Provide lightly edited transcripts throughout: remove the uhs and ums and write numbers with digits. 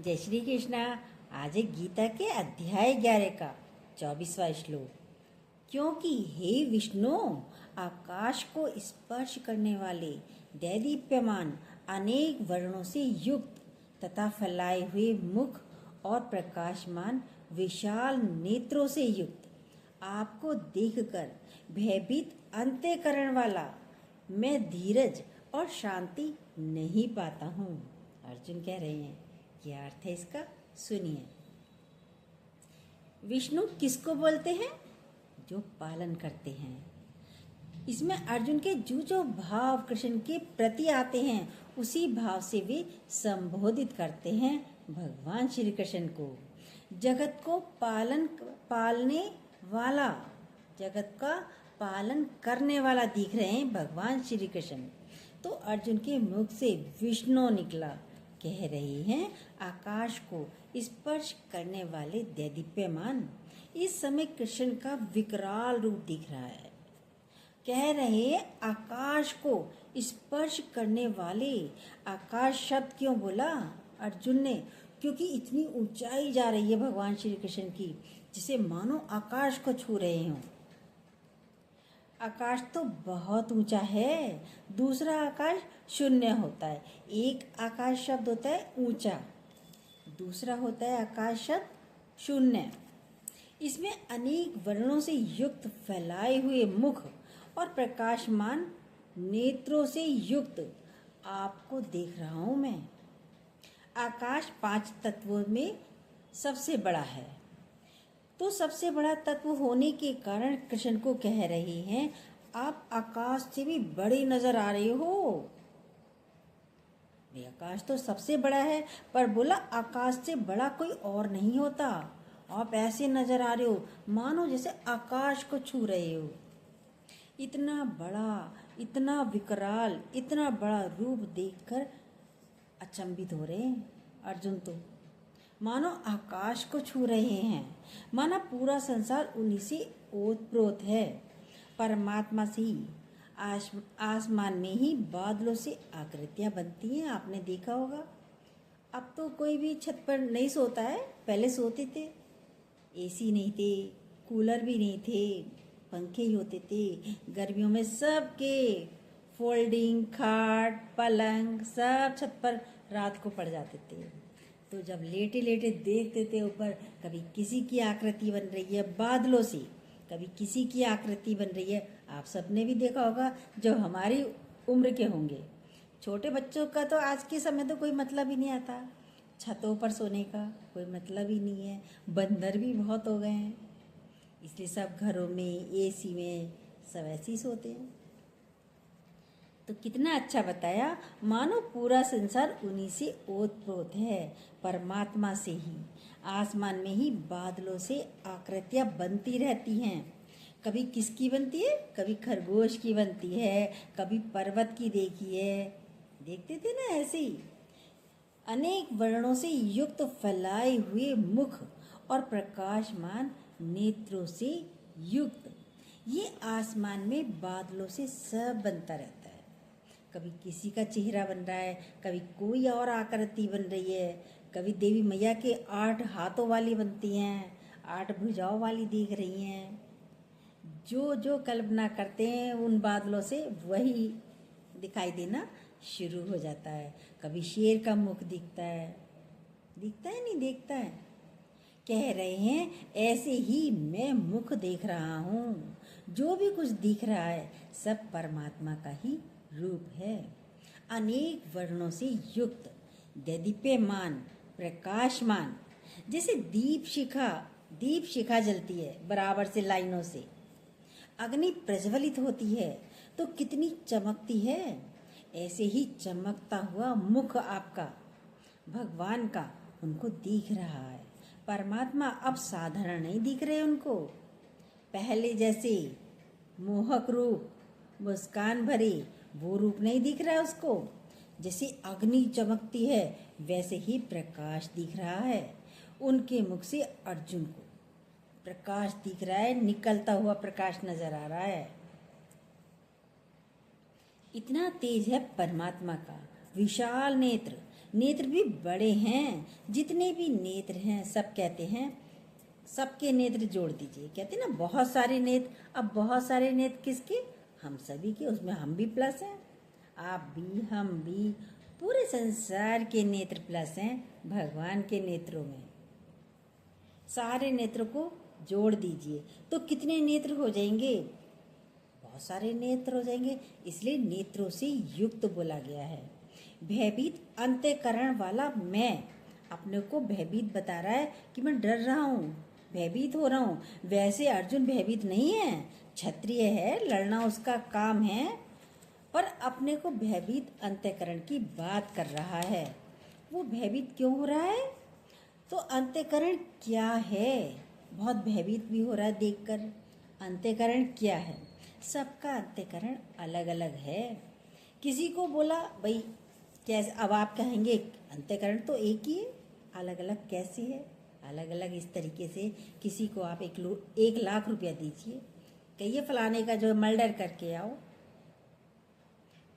जय श्री कृष्णा। आज है गीता के अध्याय 11 का 24वां श्लोक। क्योंकि हे विष्णु, आकाश को स्पर्श करने वाले दैदीप्यमान अनेक वर्णों से युक्त तथा फैलाए हुए मुख और प्रकाशमान विशाल नेत्रों से युक्त आपको देखकर भयभीत अंतःकरण वाला मैं धीरज और शांति नहीं पाता हूँ। अर्जुन कह रहे हैं, क्या अर्थ है इसका, सुनिए। विष्णु किसको बोलते हैं? जो पालन करते हैं। इसमें अर्जुन के जो भाव कृष्ण के प्रति आते हैं उसी भाव से वे संबोधित करते हैं भगवान श्री कृष्ण को। जगत को पालने वाला, जगत का पालन करने वाला दिख रहे हैं भगवान श्री कृष्ण। तो अर्जुन के मुख से विष्णु निकला, कह रहे हैं आकाश को स्पर्श करने वाले दैदीप्यमान। इस समय कृष्ण का विकराल रूप दिख रहा है। कह रहे हैं आकाश को स्पर्श करने वाले। आकाश शब्द क्यों बोला अर्जुन ने? क्योंकि इतनी ऊंचाई जा रही है भगवान श्री कृष्ण की, जिसे मानो आकाश को छू रहे हों। आकाश तो बहुत ऊंचा है, दूसरा आकाश शून्य होता है। एक आकाश शब्द होता है ऊंचा, दूसरा होता है आकाश शब्द शून्य। इसमें अनेक वर्णों से युक्त फैलाए हुए मुख और प्रकाशमान नेत्रों से युक्त आपको देख रहा हूं मैं। आकाश 5 तत्वों में सबसे बड़ा है, तो सबसे बड़ा तत्व होने के कारण कृष्ण को कह रहे हैं आप आकाश से भी बड़े नजर आ रहे हो। आकाश तो सबसे बड़ा है, पर बोला आकाश से बड़ा कोई और नहीं होता। आप ऐसे नजर आ रहे हो मानो जैसे आकाश को छू रहे हो। इतना बड़ा, इतना विकराल, इतना बड़ा रूप देखकर अचंभित हो रहे हैं अर्जुन। तो मानो आकाश को छू रहे हैं, मानो पूरा संसार उन्हीं से ओतप्रोत है। परमात्मा से ही आसमान में ही बादलों से आकृतियां बनती हैं, आपने देखा होगा। अब तो कोई भी छत पर नहीं सोता है, पहले सोते थे। एसी नहीं थे, कूलर भी नहीं थे, पंखे ही होते थे। गर्मियों में सबके फोल्डिंग खाट पलंग सब छत पर रात को पड़ जाते थे। तो जब लेटे लेटे देखते थे ऊपर, कभी किसी की आकृति बन रही है बादलों से, कभी किसी की आकृति बन रही है। आप सबने भी देखा होगा जो हमारी उम्र के होंगे। छोटे बच्चों का तो आज के समय तो कोई मतलब ही नहीं आता, छतों पर सोने का कोई मतलब ही नहीं है। बंदर भी बहुत हो गए हैं, इसलिए सब घरों में एसी में सब ऐसे ही सोते हैं। तो कितना अच्छा बताया, मानो पूरा संसार उन्हीं से ओतप्रोत है। परमात्मा से ही आसमान में ही बादलों से आकृतियां बनती रहती हैं। कभी किसकी बनती है, कभी खरगोश की बनती है, कभी पर्वत की देखी है, देखते थे ना ऐसे ही। अनेक वर्णों से युक्त फैलाए हुए मुख और प्रकाशमान नेत्रों से युक्त ये आसमान में बादलों से सब बनता रहता है। कभी किसी का चेहरा बन रहा है, कभी कोई और आकृति बन रही है, कभी देवी मैया के 8 हाथों वाली बनती हैं, 8 भुजाओं वाली दिख रही हैं। जो जो कल्पना करते हैं उन बादलों से वही दिखाई देना शुरू हो जाता है। कभी शेर का मुख दिखता है, दिखता है नहीं दिखता है। कह रहे हैं ऐसे ही मैं मुख देख रहा हूँ। जो भी कुछ दिख रहा है सब परमात्मा का ही रूप है। अनेक वर्णों से युक्त दैदीप्यमान प्रकाशमान, जैसे दीप शिखा जलती है बराबर से लाइनों से। अग्नि प्रज्वलित होती है तो कितनी चमकती है, ऐसे ही चमकता हुआ मुख आपका भगवान का उनको दिख रहा है। परमात्मा अब साधारण नहीं दिख रहे उनको, पहले जैसे मोहक रूप, मुस्कान भरे वो रूप नहीं दिख रहा है उसको। जैसे अग्नि चमकती है वैसे ही प्रकाश दिख रहा है उनके मुख से। अर्जुन को प्रकाश दिख रहा है, निकलता हुआ प्रकाश नजर आ रहा है। इतना तेज है परमात्मा का विशाल नेत्र, नेत्र भी बड़े हैं, जितने भी नेत्र हैं सब कहते हैं सबके नेत्र जोड़ दीजिए। कहते हैं ना बहुत सारे नेत्र, अब बहुत सारे नेत्र किसके? हम सभी के, उसमें हम भी प्लस हैं, आप भी, हम भी, पूरे संसार के नेत्र प्लस हैं भगवान के नेत्रों में। सारे नेत्र को जोड़ दीजिए तो कितने नेत्र हो जाएंगे? बहुत सारे नेत्र हो जाएंगे, इसलिए नेत्रों से युक्त बोला गया है। भयभीत अंतःकरण वाला मैं अपने को भयभीत बता रहा है कि मैं डर रहा हूँ, भयभीत हो रहा हूँ। वैसे अर्जुन भयभीत नहीं है, क्षत्रिय है, लड़ना उसका काम है, पर अपने को भयभीत अंतःकरण की बात कर रहा है। वो भयभीत क्यों हो रहा है? तो अंतःकरण क्या है? बहुत भयभीत भी हो रहा है देखकर। अंतःकरण क्या है? सबका अंतःकरण अलग अलग है। किसी को बोला भाई कैसे, अब आप कहेंगे अंतःकरण तो एक ही है, अलग अलग कैसे है? अलग अलग इस तरीके से, किसी को आप 1 लाख रुपया दीजिए, कहिए फलाने का जो मर्डर करके आओ,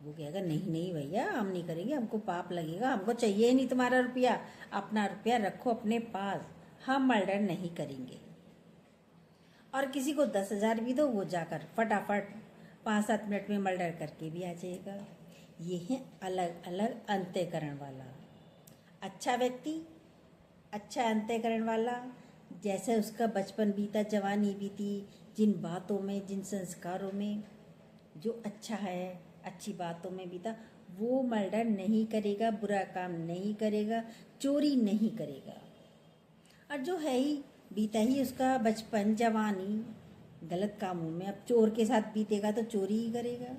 वो कहेगा नहीं नहीं भैया हम नहीं करेंगे, हमको पाप लगेगा, हमको चाहिए ही नहीं तुम्हारा रुपया, अपना रुपया रखो अपने पास, हम मर्डर नहीं करेंगे। और किसी को 10,000 भी दो, वो जाकर फटाफट 5-7 मिनट में मर्डर करके भी आ जाएगा। ये है अलग अलग अंतःकरण वाला। अच्छा व्यक्ति, अच्छा अंतःकरण वाला, जैसे उसका बचपन बीता, जवानी बीती, जिन बातों में, जिन संस्कारों में जो अच्छा है, अच्छी बातों में बीता, वो मर्डर नहीं करेगा, बुरा काम नहीं करेगा, चोरी नहीं करेगा। और जो है ही बीता ही उसका बचपन, जवानी गलत कामों में, अब चोर के साथ बीतेगा तो चोरी ही करेगा,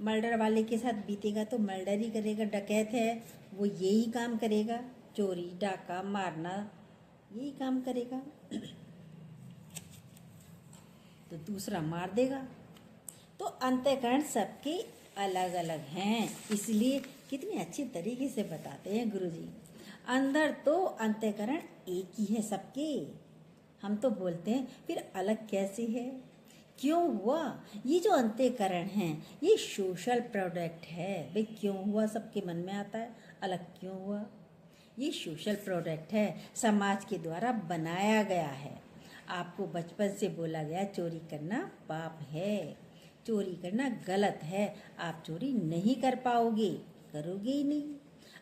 मर्डर वाले के साथ बीतेगा तो मर्डर ही करेगा, डकैत है वो यही काम करेगा, चोरी, डाका, मारना, यही काम करेगा। तो दूसरा मार देगा। तो अंतःकरण सबके अलग अलग हैं, इसलिए कितने अच्छी तरीके से बताते हैं गुरुजी। अंदर तो अंतःकरण एक ही है सबके, हम तो बोलते हैं फिर अलग कैसे है, क्यों हुआ? ये जो अंतःकरण है ये सोशल प्रोडक्ट है भाई, क्यों हुआ सबके मन में आता है, अलग क्यों हुआ? ये सोशल प्रोडक्ट है, समाज के द्वारा बनाया गया है। आपको बचपन से बोला गया चोरी करना पाप है, चोरी करना गलत है, आप चोरी नहीं कर पाओगे, करोगे ही नहीं।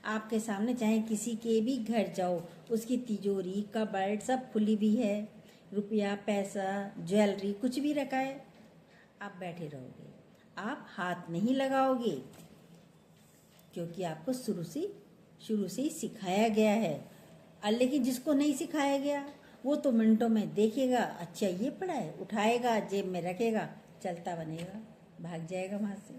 आपके सामने चाहे किसी के भी घर जाओ, उसकी तिजोरी, कबर्ड सब खुली भी है, रुपया, पैसा, ज्वेलरी कुछ भी रखा है, आप बैठे रहोगे, आप हाथ नहीं लगाओगे, क्योंकि आपको शुरू से ही सिखाया गया है। और लेकिन जिसको नहीं सिखाया गया वो तो मिनटों में देखेगा, अच्छा ये पड़ा है, उठाएगा, जेब में रखेगा, चलता बनेगा, भाग जाएगा वहाँ से।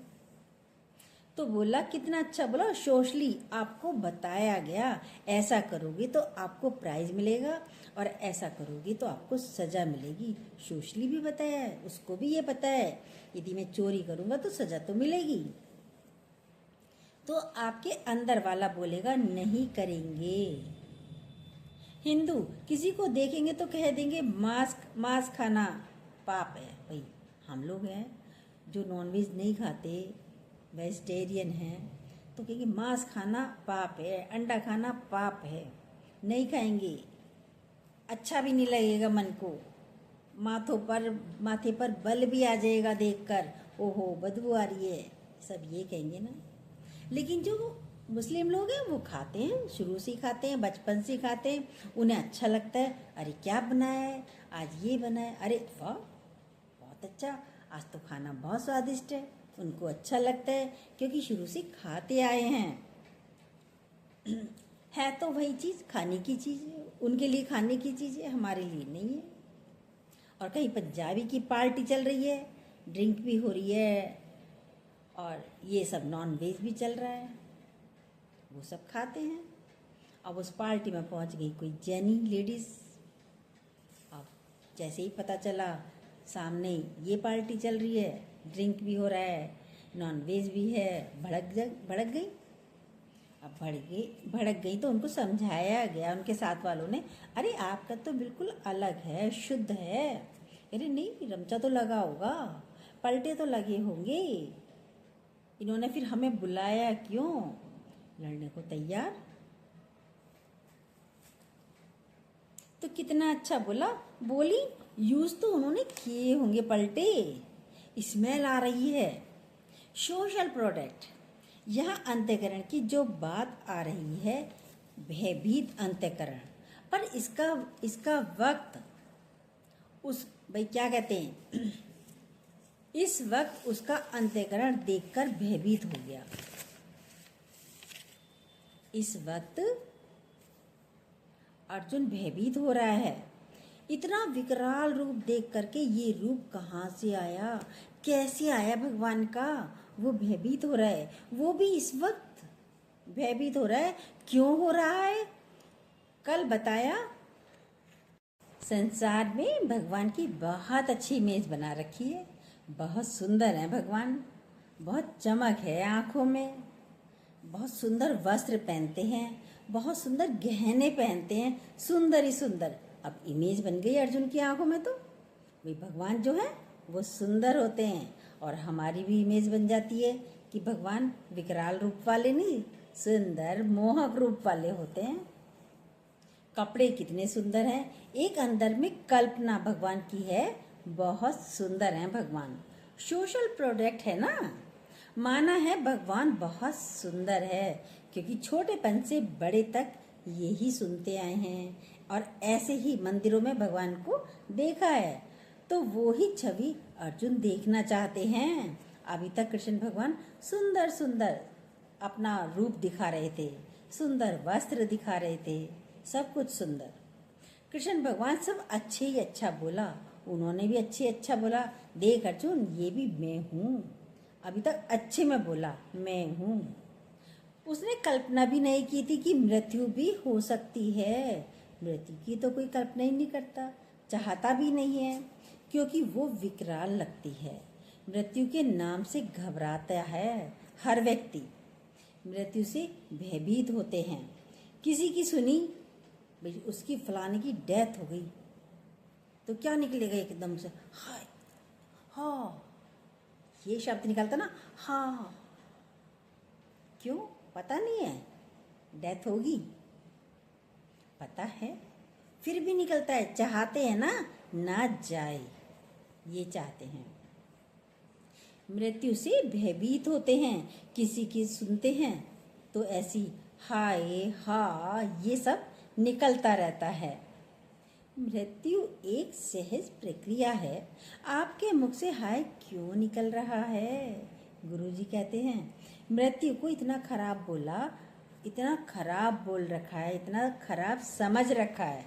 तो बोला कितना अच्छा बोला, सोशली आपको बताया गया ऐसा करोगे तो आपको प्राइज मिलेगा और ऐसा करोगे तो आपको सजा मिलेगी। सोशली भी बताया है, उसको भी ये पता है यदि मैं चोरी करूँगा तो सजा तो मिलेगी। तो आपके अंदर वाला बोलेगा नहीं करेंगे। हिंदू किसी को देखेंगे तो कह देंगे मांस खाना पाप है। भाई हम लोग हैं जो नॉनवेज नहीं खाते, वेजिटेरियन हैं, तो कहेंगे मांस खाना पाप है, अंडा खाना पाप है, नहीं खाएंगे, अच्छा भी नहीं लगेगा मन को, माथे पर बल भी आ जाएगा देखकर, ओहो बदबू आ रही है, सब ये कहेंगे ना। लेकिन जो मुस्लिम लोग हैं वो खाते हैं, शुरू से ही खाते हैं, बचपन से खाते हैं, उन्हें अच्छा लगता है, अरे क्या बनाया है आज, ये बनाया, अरे वाह बहुत अच्छा, आज तो खाना बहुत स्वादिष्ट है, उनको अच्छा लगता है क्योंकि शुरू से खाते आए हैं। है तो वही चीज़, खाने की चीज़ है, उनके लिए खाने की चीज़ है, हमारे लिए नहीं है। और कहीं पंजाबी की पार्टी चल रही है, ड्रिंक भी हो रही है और ये सब नॉन वेज भी चल रहा है, वो सब खाते हैं। अब उस पार्टी में पहुंच गई कोई जैनी लेडीज़, अब जैसे ही पता चला सामने ये पार्टी चल रही है, ड्रिंक भी हो रहा है, नॉन वेज भी है, भड़क गई। अब भड़क गई तो उनको समझाया गया, उनके साथ वालों ने, अरे आपका तो बिल्कुल अलग है, शुद्ध है, अरे नहीं रमचा तो लगा होगा, पलटे तो लगे होंगे, इन्होंने फिर हमें बुलाया क्यों? लड़ने को तैयार तो कितना अच्छा बोला। बोली यूज तो उन्होंने किए होंगे पलटे, स्मेल आ रही है। सोशल प्रोडक्ट, यहाँ अंतःकरण की जो बात आ रही है, भयभीत अंतःकरण, पर इसका इसका वक्त उस भाई क्या कहते हैं इस वक्त उसका अंतःकरण देखकर भयभीत हो गया। इस वक्त अर्जुन भयभीत हो रहा है। इतना विकराल रूप देख करके, ये रूप कहाँ से आया, कैसे आया भगवान का, वो भयभीत हो रहा है। वो भी इस वक्त भयभीत हो रहा है। क्यों हो रहा है? कल बताया। संसार में भगवान की बहुत अच्छी इमेज बना रखी है, बहुत सुंदर है भगवान, बहुत चमक है आंखों में, बहुत सुंदर वस्त्र पहनते हैं, बहुत सुंदर गहने पहनते हैं, सुंदर ही सुंदर। अब इमेज बन गई अर्जुन की आंखों में, तो भाई भगवान जो है वो सुंदर होते हैं, और हमारी भी इमेज बन जाती है कि भगवान विकराल रूप वाले नहीं, सुंदर मोहक रूप वाले होते हैं। कपड़े कितने सुंदर हैं, एक अंदर में कल्पना भगवान की है, बहुत सुंदर हैं भगवान। सोशल प्रोडक्ट है ना, माना है भगवान बहुत सुंदर है, क्योंकि छोटेपन से बड़े तक यही सुनते आए हैं, और ऐसे ही मंदिरों में भगवान को देखा है, तो वो ही छवि अर्जुन देखना चाहते हैं। अभी तक कृष्ण भगवान सुंदर सुंदर अपना रूप दिखा रहे थे, सुंदर वस्त्र दिखा रहे थे, सब कुछ सुंदर। कृष्ण भगवान सब अच्छे ही अच्छा बोला, उन्होंने भी अच्छे अच्छा बोला, देख अर्जुन ये भी मैं हूँ। अभी तक अच्छे में बोला मैं हूँ। उसने कल्पना भी नहीं की थी कि मृत्यु भी हो सकती है। मृत्यु की तो कोई कल्पना ही नहीं करता, चाहता भी नहीं है, क्योंकि वो विकराल लगती है। मृत्यु के नाम से घबराता है हर व्यक्ति, मृत्यु से भयभीत होते हैं। किसी की सुनी भाई उसकी फलाने की डेथ हो गई, तो क्या निकलेगा एकदम से, हाय हाँ, ये शब्द निकलता ना, हाँ। क्यों? पता नहीं है डेथ होगी, पता है फिर भी निकलता है। चाहते हैं ना जाए, ये चाहते हैं। मृत्यु से भयभीत होते हैं, किसी की सुनते हैं तो ऐसी हाय हा ये सब निकलता रहता है। मृत्यु एक सहज प्रक्रिया है। आपके मुख से हाय क्यों निकल रहा है? गुरुजी कहते हैं मृत्यु को इतना खराब बोला, इतना खराब बोल रखा है, इतना खराब समझ रखा है।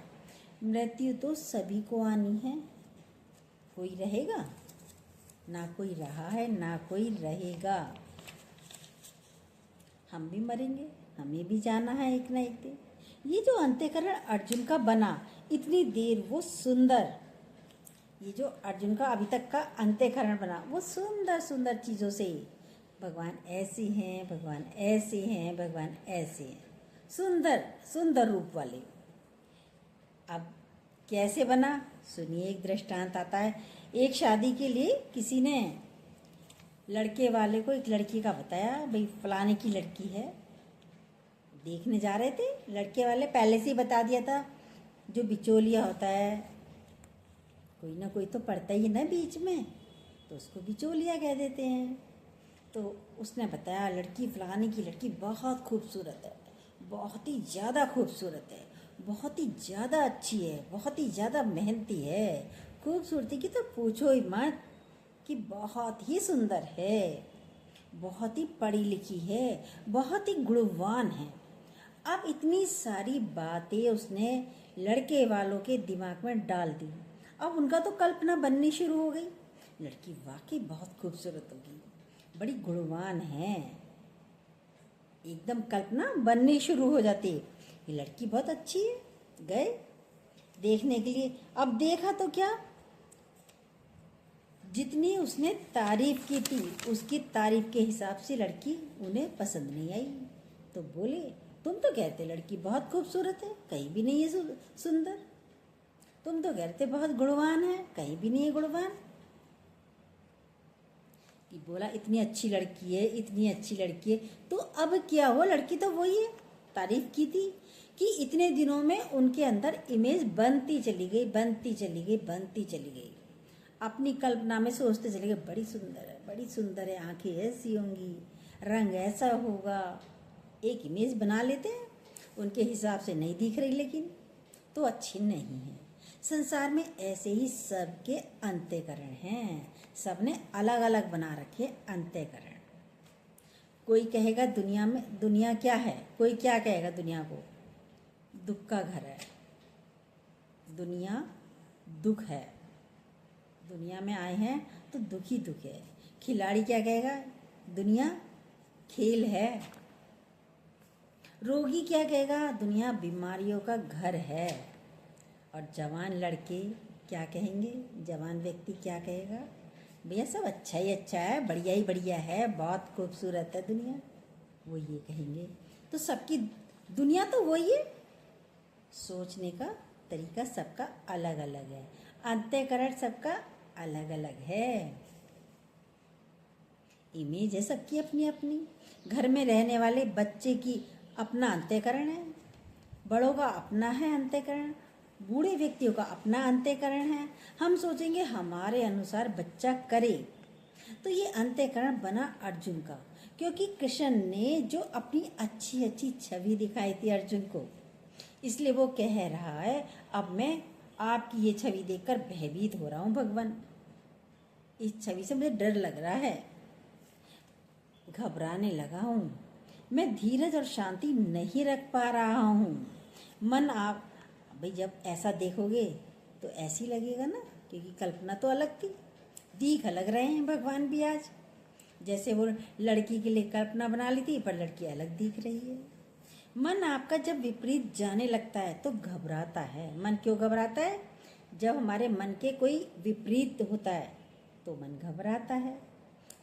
मृत्यु तो सभी को आनी है, कोई रहेगा ना, कोई रहा है ना कोई रहेगा। हम भी मरेंगे, हमें भी जाना है एक ना एक दिन। ये जो अंतःकरण अर्जुन का बना, इतनी देर वो सुंदर, ये जो अर्जुन का अभी तक का अंतःकरण बना, वो सुंदर सुंदर चीज़ों से, भगवान ऐसे हैं, भगवान ऐसे हैं, भगवान ऐसे हैं, सुंदर सुंदर रूप वाले। अब कैसे बना सुनिए, एक दृष्टांत आता है। एक शादी के लिए किसी ने लड़के वाले को एक लड़की का बताया, भाई फलाने की लड़की है। देखने जा रहे थे, लड़के वाले पहले से ही बता दिया था। जो बिचौलिया होता है, कोई ना कोई तो पड़ता ही है ना बीच में, तो उसको बिचौलिया कह देते हैं। तो उसने बताया लड़की फलाने की लड़की बहुत खूबसूरत है, बहुत ही ज़्यादा खूबसूरत है, बहुत ही ज़्यादा अच्छी है, बहुत ही ज़्यादा मेहनती है। खूबसूरती की तो पूछो ही मत, कि बहुत ही सुंदर है, बहुत ही पढ़ी लिखी है, बहुत ही गुणवान है। अब इतनी सारी बातें उसने लड़के वालों के दिमाग में डाल दी। अब उनका तो कल्पना बननी शुरू हो गई, लड़की वाकई बहुत खूबसूरत होगी, बड़ी गुणवान है, एकदम कल्पना बननी शुरू हो जाती है। ये लड़की बहुत अच्छी है। गए देखने के लिए। अब देखा तो क्या, जितनी उसने तारीफ की थी, उसकी तारीफ के हिसाब से लड़की उन्हें पसंद नहीं आई। तो बोले तुम तो कहते लड़की बहुत खूबसूरत है, कहीं भी नहीं है सुंदर। तुम तो कहते बहुत गुणवान है, कहीं भी नहीं है गुणवान। कि बोला इतनी अच्छी लड़की है, इतनी अच्छी लड़की है, तो अब क्या हुआ, लड़की तो वही है, तारीफ की थी। कि इतने दिनों में उनके अंदर इमेज बनती चली गई, बनती चली गई, बनती चली गई। अपनी कल्पना में सोचते चले गए, बड़ी सुंदर है, बड़ी सुंदर है, आंखें ऐसी होंगी, रंग ऐसा होगा। एक इमेज बना लेते हैं, उनके हिसाब से नहीं दिख रही लेकिन तो अच्छी नहीं है। संसार में ऐसे ही सबके अंतःकरण हैं, सबने अलग अलग बना रखे अंतःकरण। कोई कहेगा दुनिया में, दुनिया क्या है, कोई क्या कहेगा दुनिया को, दुख का घर है, दुनिया दुख है, दुनिया में आए हैं तो दुख ही दुख है। खिलाड़ी क्या कहेगा, दुनिया खेल है। रोगी क्या कहेगा, दुनिया बीमारियों का घर है। और जवान लड़के क्या कहेंगे, जवान व्यक्ति क्या कहेगा, भैया सब अच्छा ही अच्छा है, बढ़िया ही बढ़िया है, बहुत खूबसूरत है दुनिया, वो ये कहेंगे। तो सबकी दुनिया तो वही है, सोचने का तरीका सबका अलग अलग है, अंतःकरण सबका अलग अलग है, इमेज है सबकी अपनी अपनी। घर में रहने वाले बच्चे की अपना अंतःकरण है, बड़ों का अपना है अंतःकरण, बूढ़े व्यक्तियों का अपना अंतःकरण है। हम सोचेंगे हमारे अनुसार बच्चा करे, तो ये अंतःकरण बना अर्जुन का, क्योंकि कृष्ण ने जो अपनी अच्छी अच्छी छवि दिखाई थी अर्जुन को, इसलिए वो कह रहा है अब मैं आपकी ये छवि देखकर भयभीत हो रहा हूँ भगवान, इस छवि से मुझे डर लग रहा है, घबराने लगा हूँ, मैं धीरज और शांति नहीं रख पा रहा हूँ। मन आप भाई जब ऐसा देखोगे तो ऐसी लगेगा ना, क्योंकि कल्पना तो अलग थी, दिख अलग रहे हैं भगवान भी आज। जैसे वो लड़की के लिए कल्पना बना ली थी, पर लड़की अलग दिख रही है। मन आपका जब विपरीत जाने लगता है तो घबराता है। मन क्यों घबराता है, जब हमारे मन के कोई विपरीत होता है तो मन घबराता है।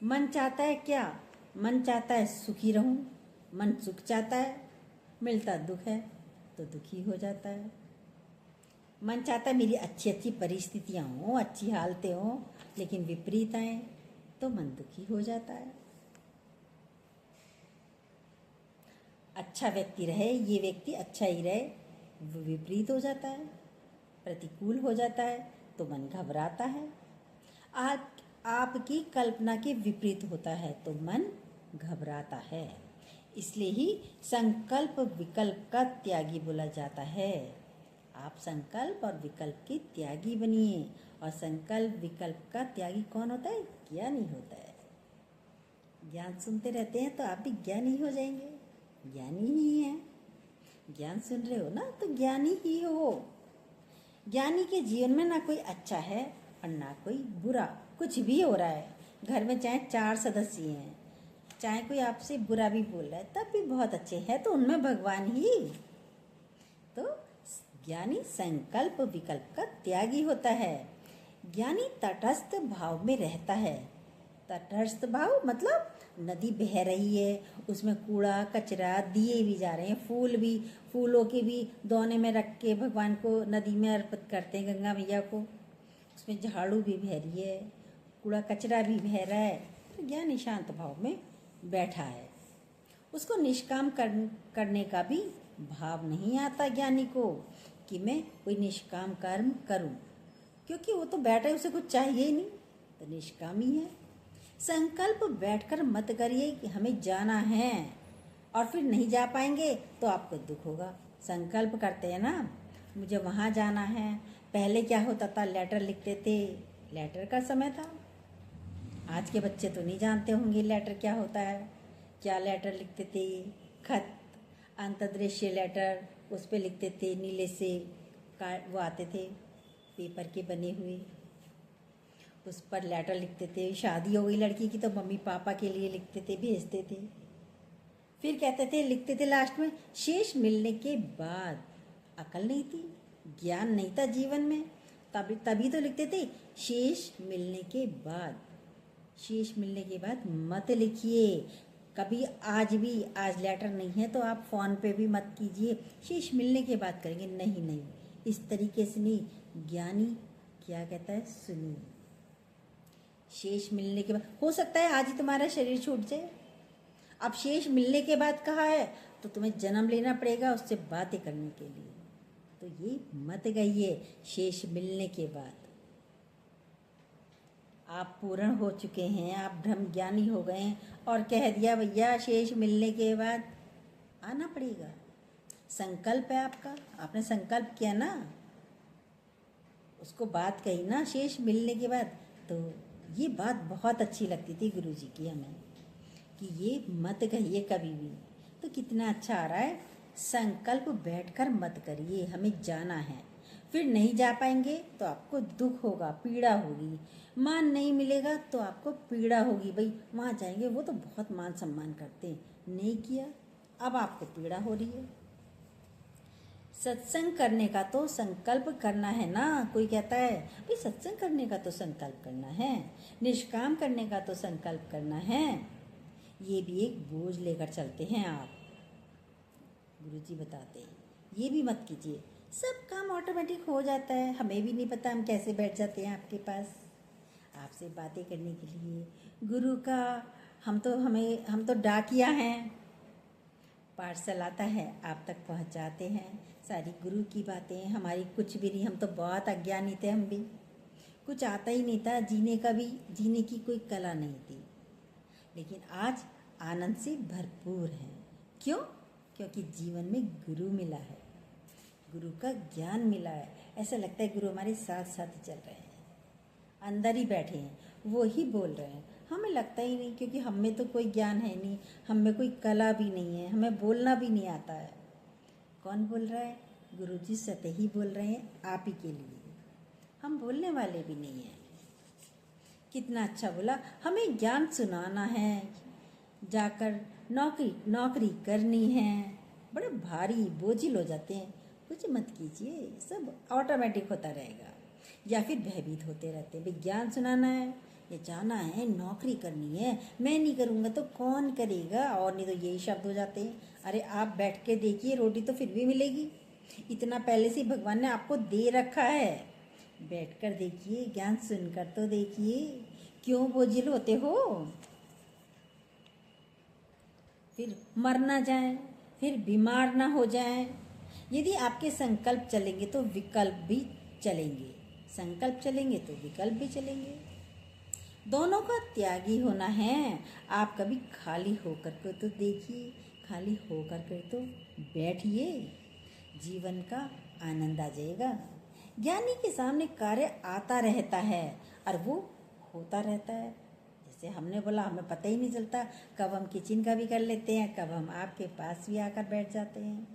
मन चाहता है क्या, मन चाहता है सुखी रहूं, मन सुख चाहता है, मिलता दुख है तो दुखी हो जाता है। मन चाहता है मेरी अच्छी अच्छी परिस्थितियां हों, अच्छी हालतें हों, लेकिन विपरीत आए तो मन दुखी हो जाता है। अच्छा व्यक्ति रहे, ये व्यक्ति अच्छा ही रहे, वो विपरीत हो जाता है, प्रतिकूल हो जाता है तो मन घबराता है। आपकी कल्पना के विपरीत होता है तो मन घबराता है। इसलिए ही संकल्प विकल्प का त्यागी बोला जाता है। आप संकल्प और विकल्प के त्यागी बनिए। और संकल्प विकल्प का त्यागी कौन होता है, ज्ञानी होता है। ज्ञान सुनते रहते हैं तो आप भी ज्ञानी हो जाएंगे, ज्ञानी ही हैं। ज्ञान सुन रहे हो ना तो ज्ञानी ही हो। ज्ञानी के जीवन में ना कोई अच्छा है और ना कोई बुरा, कुछ भी हो रहा है, घर में चाहे 4 सदस्य हैं, चाहे कोई आपसे बुरा भी बोल रहा है तब भी बहुत अच्छे हैं, तो उनमें भगवान ही। तो ज्ञानी संकल्प विकल्प का त्यागी होता है। ज्ञानी तटस्थ भाव में रहता है। तटस्थ भाव मतलब नदी बह रही है, उसमें कूड़ा कचरा दिए भी जा रहे हैं, फूल भी, फूलों के भी दौने में रख के भगवान को नदी में अर्पित करते हैं, गंगा मैया को, उसमें झाड़ू भी बह रही है, कूड़ा कचरा भी बह रहा है। तो ज्ञानी शांत भाव में बैठा है, उसको निष्काम करने का भी भाव नहीं आता ज्ञानी को कि मैं कोई निष्काम कर्म करूं, क्योंकि वो तो बैठा है, उसे कुछ चाहिए ही नहीं, तो निष्काम ही है। संकल्प बैठकर मत करिए कि हमें जाना है और फिर नहीं जा पाएंगे तो आपको दुख होगा। संकल्प करते हैं ना, मुझे वहाँ जाना है। पहले क्या होता था, लेटर लिखते थे, लेटर का समय था। आज के बच्चे तो नहीं जानते होंगे लेटर क्या होता है। क्या लेटर लिखते थे, खत, अंतर्दृश्य लेटर, उस पे लिखते थे, नीले से वो आते थे पेपर के बने हुए, उस पर लेटर लिखते थे। शादी हो गई लड़की की तो मम्मी पापा के लिए लिखते थे, भेजते थे। फिर कहते थे, लिखते थे लास्ट में, शेष मिलने के बाद। अकल नहीं थी, ज्ञान नहीं था जीवन में, तभी तो लिखते थे शेष मिलने के बाद। शेष मिलने के बाद मत लिखिए कभी। आज लेटर नहीं है तो आप फ़ोन पे भी मत कीजिए, शेष मिलने के बाद करेंगे। नहीं, इस तरीके से नहीं। ज्ञानी क्या कहता है, सुनिए, शेष मिलने के बाद, हो सकता है आज ही तुम्हारा शरीर छूट जाए। अब शेष मिलने के बाद कहा है, तो तुम्हें जन्म लेना पड़ेगा उससे बातें करने के लिए। तो ये मत कहिए शेष मिलने के बाद। आप पूर्ण हो चुके हैं, आप ब्रह्म ज्ञानी हो गए हैं और कह दिया भैया शेष मिलने के बाद आना पड़ेगा। संकल्प है आपका, आपने संकल्प किया ना, उसको बात कही ना शेष मिलने के बाद। तो ये बात बहुत अच्छी लगती थी गुरुजी की हमें कि ये मत कहिए कभी भी। तो कितना अच्छा आ रहा है, संकल्प बैठकर मत करिए, हमें जाना है। फिर नहीं जा पाएंगे तो आपको दुख होगा, पीड़ा होगी। मान नहीं मिलेगा तो आपको पीड़ा होगी, भाई वहाँ जाएंगे वो तो बहुत मान सम्मान करते हैं, नहीं किया अब आपको पीड़ा हो रही है। सत्संग करने का तो संकल्प करना है ना। कोई कहता है भाई सत्संग करने का तो संकल्प करना है, निष्काम करने का तो संकल्प करना है। ये भी एक बोझ लेकर चलते हैं आप। गुरुजी बताते हैं ये भी मत कीजिए, सब काम ऑटोमेटिक हो जाता है, हमें भी नहीं पता हम कैसे बैठ जाते हैं आपके पास आपसे बातें करने के लिए। गुरु का हम तो डाकिया हैं, पार्सल आता है आप तक पहुंचाते हैं सारी गुरु की बातें। हमारी कुछ भी नहीं, हम तो बहुत अज्ञानी थे, हम भी कुछ आता ही नहीं था, जीने का भी, जीने की कोई कला नहीं थी। लेकिन आज आनंद से भरपूर हैं। क्यों? क्योंकि जीवन में गुरु मिला है, गुरु का ज्ञान मिला है। ऐसा लगता है गुरु हमारे साथ साथ चल रहे हैं, अंदर ही बैठे हैं, वो ही बोल रहे हैं। हमें लगता ही नहीं, क्योंकि हम में तो कोई ज्ञान है नहीं, हम में कोई कला भी नहीं है, हमें बोलना भी नहीं आता है। कौन बोल रहा है? गुरुजी स्वतः ही बोल रहे हैं आप ही के लिए, हम बोलने वाले भी नहीं हैं। कितना अच्छा बोला, हमें ज्ञान सुनाना है, जाकर नौकरी करनी है। बड़े भारी बोझिल हो जाते हैं। कुछ मत कीजिए, सब ऑटोमेटिक होता रहेगा। या फिर भयभीत होते रहते हैं, ज्ञान सुनाना है, ये जाना है, नौकरी करनी है, मैं नहीं करूँगा तो कौन करेगा, और नहीं तो यही शब्द हो जाते हैं। अरे आप बैठ के देखिए, रोटी तो फिर भी मिलेगी, इतना पहले से भगवान ने आपको दे रखा है। बैठ कर देखिए, ज्ञान सुनकर तो देखिए, क्यों बोझिल होते हो? फिर मर ना जाए, फिर बीमार ना हो जाए। यदि आपके संकल्प चलेंगे तो विकल्प भी चलेंगे, संकल्प चलेंगे तो विकल्प भी चलेंगे। दोनों का त्यागी होना है। आप कभी खाली होकर के तो देखिए, खाली होकर के तो बैठिए, जीवन का आनंद आ जाएगा। ज्ञानी के सामने कार्य आता रहता है और वो होता रहता है। जैसे हमने बोला, हमें पता ही नहीं चलता, कब हम किचन का भी कर लेते हैं, कब हम आपके पास भी आकर बैठ जाते हैं,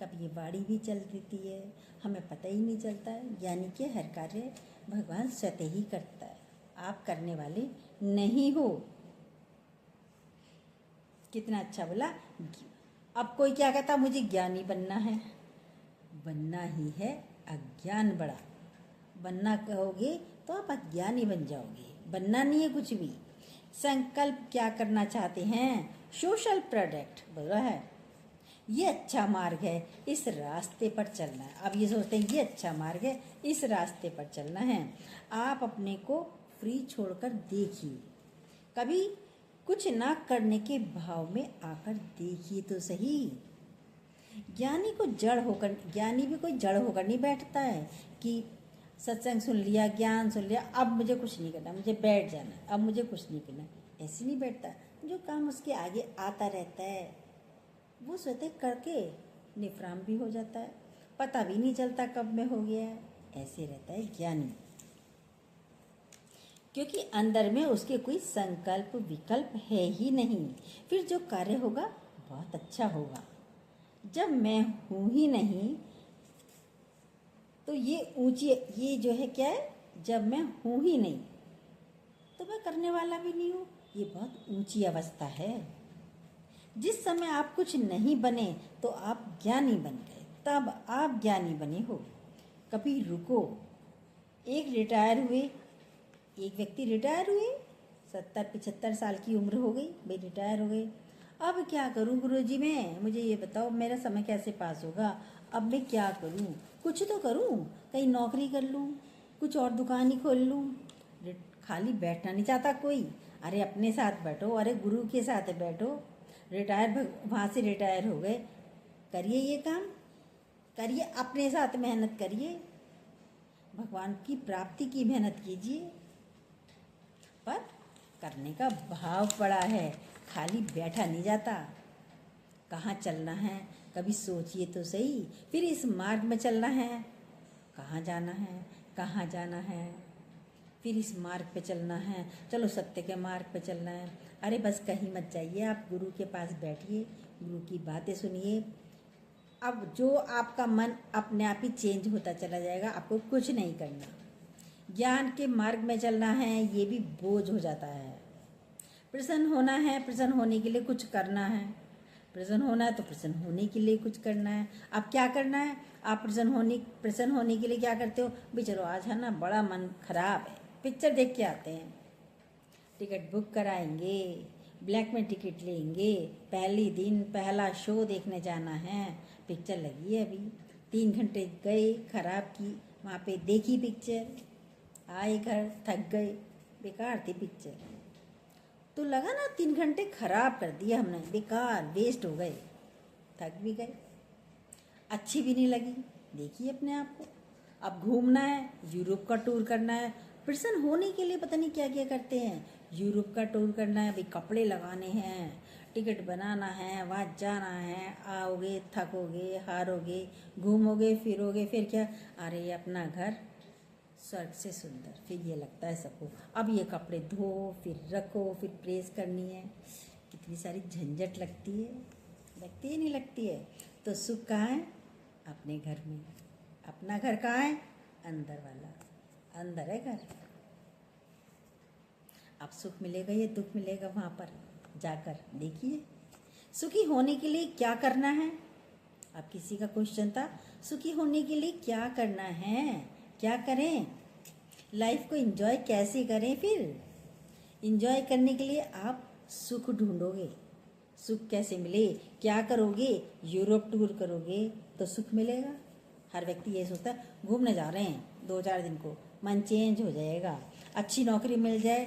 कब ये बाड़ी भी चल देती है, हमें पता ही नहीं चलता है। यानी कि हर कार्य भगवान स्वतः ही करता है, आप करने वाले नहीं हो। कितना अच्छा बोला। अब कोई क्या कहता, मुझे ज्ञानी बनना है, बनना ही है अज्ञान बड़ा। बनना कहोगे तो आप अज्ञानी बन जाओगे, बनना नहीं है कुछ भी। संकल्प क्या करना चाहते हैं? सोशल प्रोडक्ट बोला है, ये अच्छा मार्ग है, इस रास्ते पर चलना है। अब ये सोचते हैं ये अच्छा मार्ग है, इस रास्ते पर चलना है। आप अपने को फ्री छोड़कर देखिए, कभी कुछ ना करने के भाव में आकर देखिए तो सही। ज्ञानी भी कोई जड़ होकर नहीं बैठता है कि सत्संग सुन लिया, ज्ञान सुन लिया, अब मुझे कुछ नहीं करना, मुझे बैठ जाना, अब मुझे कुछ नहीं करना, ऐसे नहीं बैठता। जो काम उसके आगे आता रहता है वो स्वतः करके निफराम भी हो जाता है, पता भी नहीं चलता कब में हो गया है। ऐसे रहता है ज्ञानी, क्योंकि अंदर में उसके कोई संकल्प विकल्प है ही नहीं। फिर जो कार्य होगा बहुत अच्छा होगा। जब मैं हूँ ही नहीं तो ये जो है क्या है, जब मैं हूँ ही नहीं तो मैं करने वाला भी नहीं हूँ, ये बहुत ऊंची अवस्था है। जिस समय आप कुछ नहीं बने तो आप ज्ञानी बन गए, तब आप ज्ञानी बने हो। कभी रुको, एक व्यक्ति रिटायर हुए, 70-75 साल की उम्र हो गई, भाई रिटायर हो गए। अब क्या करूं गुरुजी, मैं मुझे ये बताओ मेरा समय कैसे पास होगा, अब मैं क्या करूं? कुछ तो करूं, कहीं नौकरी कर लूं, कुछ और दुकान ही खोल लूं। खाली बैठना नहीं चाहता कोई। अरे अपने साथ बैठो, अरे गुरु के साथ बैठो, वहाँ से रिटायर हो गए। करिए ये काम, करिए, अपने साथ मेहनत करिए, भगवान की प्राप्ति की मेहनत कीजिए, पर करने का भाव पड़ा है, खाली बैठा नहीं जाता। कहाँ चलना है कभी सोचिए तो सही, फिर इस मार्ग में चलना है, कहाँ जाना है, कहाँ जाना है, फिर इस मार्ग पे चलना है, चलो सत्य के मार्ग पे चलना है। अरे बस कहीं मत जाइए, आप गुरु के पास बैठिए, गुरु की बातें सुनिए। अब जो आपका मन अपने आप ही चेंज होता चला जाएगा, आपको कुछ नहीं करना। ज्ञान के मार्ग में चलना है, ये भी बोझ हो जाता है। प्रसन्न होना है, प्रसन्न होने के लिए कुछ करना है, प्रसन्न होना है तो प्रसन्न होने के लिए कुछ करना है। अब क्या करना है, आप प्रसन्न होने के लिए क्या करते हो, भाई चलो आज है ना बड़ा मन खराब है, पिक्चर देख के आते हैं, टिकट बुक कराएंगे, ब्लैक में टिकट लेंगे, पहली दिन पहला शो देखने जाना है, पिक्चर लगी है अभी, 3 घंटे गए, खराब की, वहाँ पे देखी पिक्चर, आए घर थक गए, बेकार थी पिक्चर। तो लगा ना 3 घंटे खराब कर दिया हमने, बेकार वेस्ट हो गए, थक भी गए, अच्छी भी नहीं लगी, देखिए अपने आप को। अब घूमना है, यूरोप का टूर करना है, प्रसन्न होने के लिए पता नहीं क्या क्या करते हैं, यूरोप का टूर करना है, भाई कपड़े लगाने हैं, टिकट बनाना है, वहाँ जाना है, आओगे थकोगे हारोगे, घूमोगे फिरोगे, फिर क्या, अरे अपना घर स्वर्ग से सुंदर, फिर ये लगता है सबको, अब ये कपड़े धो फिर रखो फिर प्रेस करनी है, कितनी सारी झंझट लगती है, लगती है नहीं लगती है। तो सुख कहाँ है, अपने घर में। अपना घर कहाँ है, अंदर वाला, अंदर है घर। अब सुख मिलेगा या दुख मिलेगा, वहाँ पर जाकर देखिए। सुखी होने के लिए क्या करना है, अब किसी का क्वेश्चन था, सुखी होने के लिए क्या करना है, क्या करें, लाइफ को एंजॉय कैसे करें। फिर एंजॉय करने के लिए आप सुख ढूंढोगे, सुख कैसे मिले, क्या करोगे, यूरोप टूर करोगे तो सुख मिलेगा। हर व्यक्ति ये सोचता है घूमने जा रहे हैं 2-4 दिन को, मन चेंज हो जाएगा, अच्छी नौकरी मिल जाए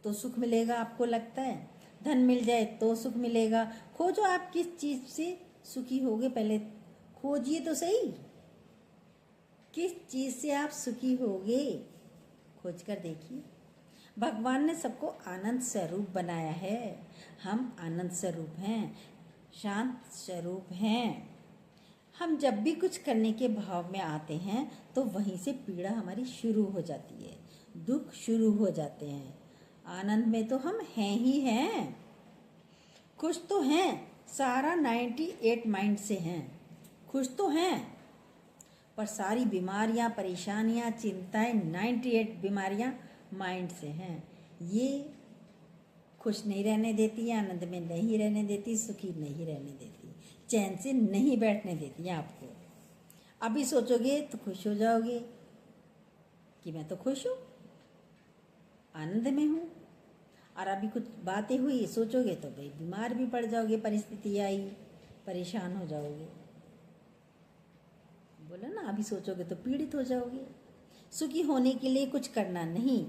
तो सुख मिलेगा, आपको लगता है धन मिल जाए तो सुख मिलेगा। खोजो आप किस चीज़ से सुखी होगे, पहले खोजिए तो सही, किस चीज़ से आप सुखी होगे, खोज कर देखिए। भगवान ने सबको आनंद स्वरूप बनाया है, हम आनंद स्वरूप हैं, शांत स्वरूप हैं। हम जब भी कुछ करने के भाव में आते हैं तो वहीं से पीड़ा हमारी शुरू हो जाती है, दुख शुरू हो जाते हैं। आनंद में तो हम हैं ही हैं, खुश तो हैं, सारा 98 माइंड से हैं, खुश तो हैं, पर सारी बीमारियां, परेशानियां, चिंताएं, 98 बीमारियां माइंड से हैं। ये खुश नहीं रहने देती है, आनंद में नहीं रहने देती, सुखी नहीं रहने देती, चैन से नहीं बैठने देती है आपको। अभी सोचोगे तो खुश हो जाओगे कि मैं तो खुश हूँ, आनंद में हूँ, और अभी कुछ बातें हुई सोचोगे तो भाई बीमार भी पड़ जाओगे, परिस्थिति आई परेशान हो जाओगे। बोला ना, अभी सोचोगे तो पीड़ित हो जाओगे। सुखी होने के लिए कुछ करना नहीं,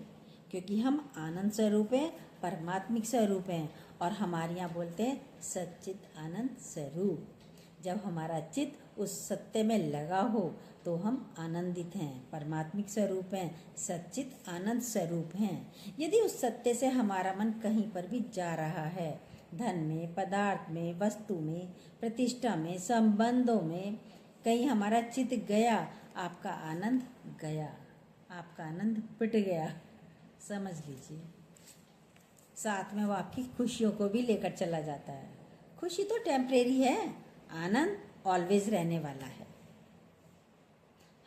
क्योंकि हम आनंद स्वरूप हैं, परमात्मिक स्वरूप हैं, और हमारे यहाँ बोलते हैं सच्चित आनंद स्वरूप। जब हमारा चित्त उस सत्य में लगा हो तो हम आनंदित हैं, परमात्मिक स्वरूप हैं, सच्चित आनंद स्वरूप हैं। यदि उस सत्य से हमारा मन कहीं पर भी जा रहा है, धन में, पदार्थ में, वस्तु में, प्रतिष्ठा में, संबंधों में, कहीं हमारा चित्त गया, आपका आनंद गया, आपका आनंद पिट गया, समझ लीजिए। साथ में वो आपकी खुशियों को भी लेकर चला जाता है। खुशी तो टेम्परेरी है, आनंद ऑलवेज रहने वाला है।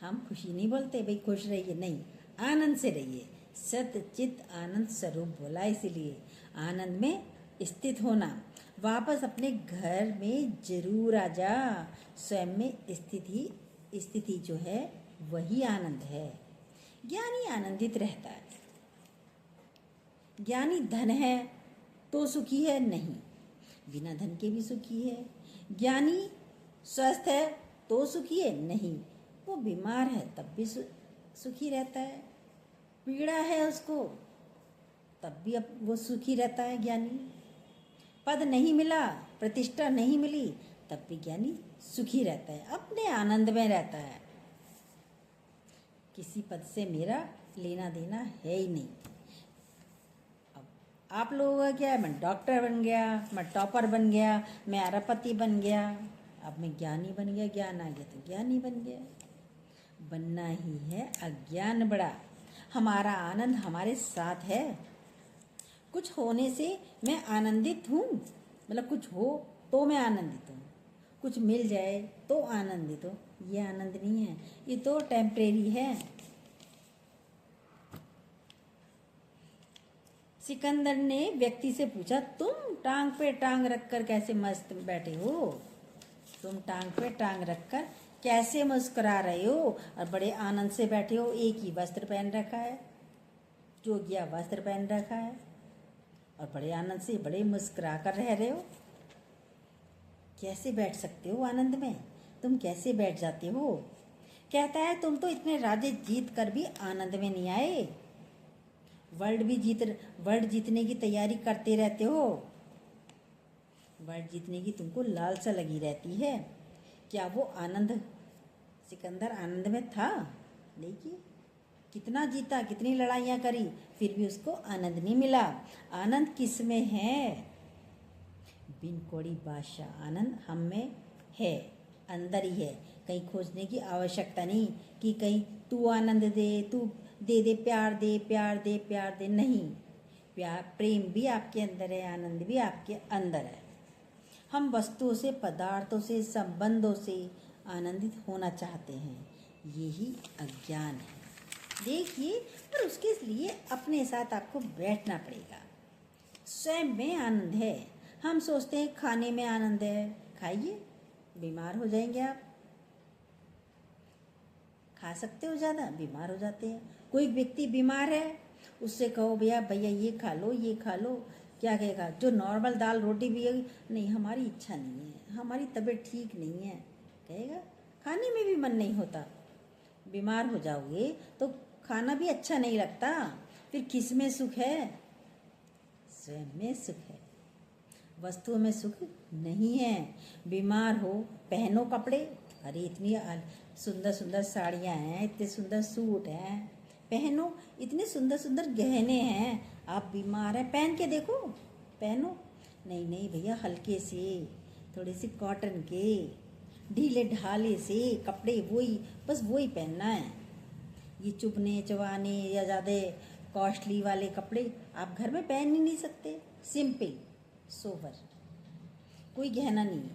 हम खुशी नहीं बोलते भाई खुश रहिए, नहीं, आनंद से रहिए। सत्य चित्त आनंद स्वरूप बोला, इसीलिए आनंद में स्थित होना। वापस अपने घर में जरूर आ जा, स्वयं में स्थिति जो है वही आनंद है। ज्ञानी आनंदित रहता है। ज्ञानी धन है तो सुखी है नहीं, बिना धन के भी सुखी है। ज्ञानी स्वस्थ है तो सुखी है नहीं, वो बीमार है तब भी सुखी रहता है। पीड़ा है उसको तब भी वो सुखी रहता है ज्ञानी। पद नहीं मिला, प्रतिष्ठा नहीं मिली, तब भी ज्ञानी सुखी रहता है, अपने आनंद में रहता है। किसी पद से मेरा लेना देना है ही नहीं। अब आप लोगों का क्या है, मैं डॉक्टर बन गया, मैं टॉपर बन गया, मैं अरबपति बन गया, अब मैं ज्ञानी बन गया, ज्ञान आ गया तो ज्ञानी बन गया। बनना ही है अज्ञान बड़ा, हमारा आनंद हमारे साथ है। कुछ होने से मैं आनंदित हूँ, मतलब कुछ हो तो मैं आनंदित हूँ, कुछ मिल जाए तो आनंदित हो, ये आनंद नहीं है, ये तो टेम्परेरी है। सिकंदर ने व्यक्ति से पूछा, तुम टांग पे टांग रखकर कैसे मस्त बैठे हो? तुम टांग पे टांग रखकर कैसे मुस्कुरा रहे हो और बड़े आनंद से बैठे हो? एक ही वस्त्र पहन रखा है, जोगिया वस्त्र पहन रखा है, और बड़े आनंद से बड़े मुस्कुरा कर रह रहे हो। कैसे बैठ सकते हो आनंद में? तुम कैसे बैठ जाते हो? कहता है, तुम तो इतने राज्य जीत कर भी आनंद में नहीं आए। वर्ल्ड जीतने की तैयारी करते रहते हो, वर्ल्ड जीतने की तुमको लालसा लगी रहती है। क्या वो आनंद, सिकंदर आनंद में था? देखिए कितना जीता, कितनी लड़ाइयाँ करी, फिर भी उसको आनंद नहीं मिला। आनंद किस में है? बिन कोड़ी बादशाह आनंद हम में है, अंदर ही है। कहीं खोजने की आवश्यकता नहीं कि कहीं तू आनंद दे, तू दे प्यार दे, प्यार दे, प्यार दे, नहीं। प्यार प्रेम भी आपके अंदर है, आनंद भी आपके अंदर है। हम वस्तुओं से, पदार्थों से, संबंधों से आनंदित होना चाहते हैं, यही अज्ञान है। देखिए, पर उसके लिए अपने साथ आपको बैठना पड़ेगा। स्वयं में आनंद है। हम सोचते हैं खाने में आनंद है, खाइए, बीमार हो जाएंगे आप। खा सकते हो ज़्यादा, बीमार हो जाते हैं। कोई व्यक्ति बीमार है, उससे कहो भैया भैया ये खा लो, ये खा लो, क्या कहेगा? जो नॉर्मल दाल रोटी भी है, नहीं हमारी इच्छा नहीं है, हमारी तबीयत ठीक नहीं है, कहेगा। खाने में भी मन नहीं होता। बीमार हो जाओगे तो खाना भी अच्छा नहीं लगता। फिर किस में सुख है? स्वयं में सुख है, वस्तुओं में सुख नहीं है। बीमार हो, पहनो कपड़े, अरे इतनी सुंदर सुंदर साड़ियाँ हैं, इतने सुंदर सूट हैं, पहनो, इतने सुंदर सुंदर गहने हैं, आप बीमार हैं, पहन के देखो, पहनो। नहीं नहीं भैया, हल्के से, थोड़े से कॉटन के, ढीले ढाले से कपड़े, वही बस वही पहनना है। ये चुभने चबाने या ज़्यादा कॉस्टली वाले कपड़े आप घर में पहन ही नहीं सकते। सिंपल सोबर, कोई गहना नहीं,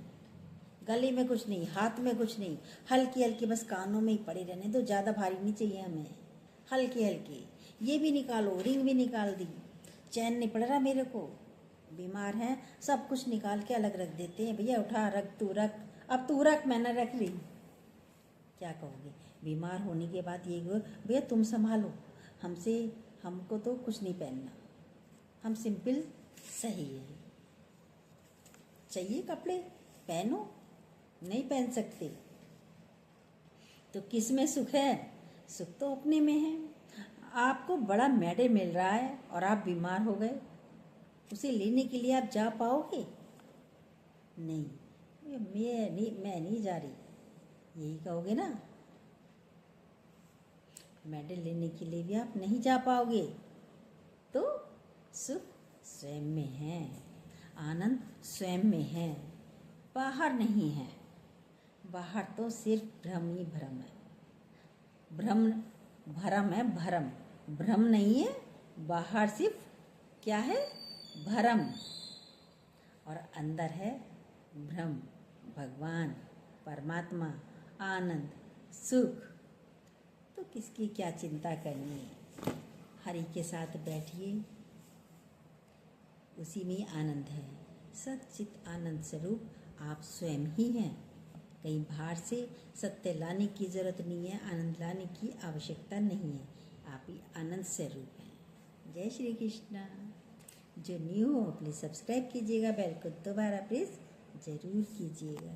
गले में कुछ नहीं, हाथ में कुछ नहीं, हल्के हल्के बस कानों में ही पड़े रहने दो, ज़्यादा भारी नहीं चाहिए हमें, हल्के हल्के। ये भी निकालो, रिंग भी निकाल दी, चैन नहीं पड़ रहा मेरे को। बीमार हैं, सब कुछ निकाल के अलग रख देते हैं, भैया उठा रख, तू रख, अब तू रख, मैंने रख ली। क्या कहोगे? बीमार होने के बाद ये भैया तुम संभालो, हमको तो कुछ नहीं पहनना, हम सिंपल सही है। चाहिए कपड़े, पहनो, नहीं पहन सकते तो किस में सुख है? सुख तो अपने में है। आपको बड़ा मेडल मिल रहा है और आप बीमार हो गए, उसे लेने के लिए आप जा पाओगे? नहीं, मैं नहीं जा रही, यही कहोगे ना। मेडल लेने के लिए भी आप नहीं जा पाओगे। तो सुख स्वयं में है, आनंद स्वयं में है, बाहर नहीं है। बाहर तो सिर्फ भ्रम ही भ्रम है, भ्रम है, भ्रम नहीं है। बाहर सिर्फ क्या है? भ्रम, और अंदर है ब्रह्म, भगवान, परमात्मा, आनंद, सुख। तो किसकी क्या चिंता करनी है? हरि के साथ बैठिए, उसी में आनंद है। सच्चित आनंद स्वरूप आप स्वयं ही हैं। कहीं बाहर से सत्य लाने की ज़रूरत नहीं है, आनंद लाने की आवश्यकता नहीं है, आप ही आनंद स्वरूप हैं। जय श्री कृष्णा। जो न्यू हो प्लीज़ सब्सक्राइब कीजिएगा, बेल को दोबारा प्रेस ज़रूर कीजिएगा।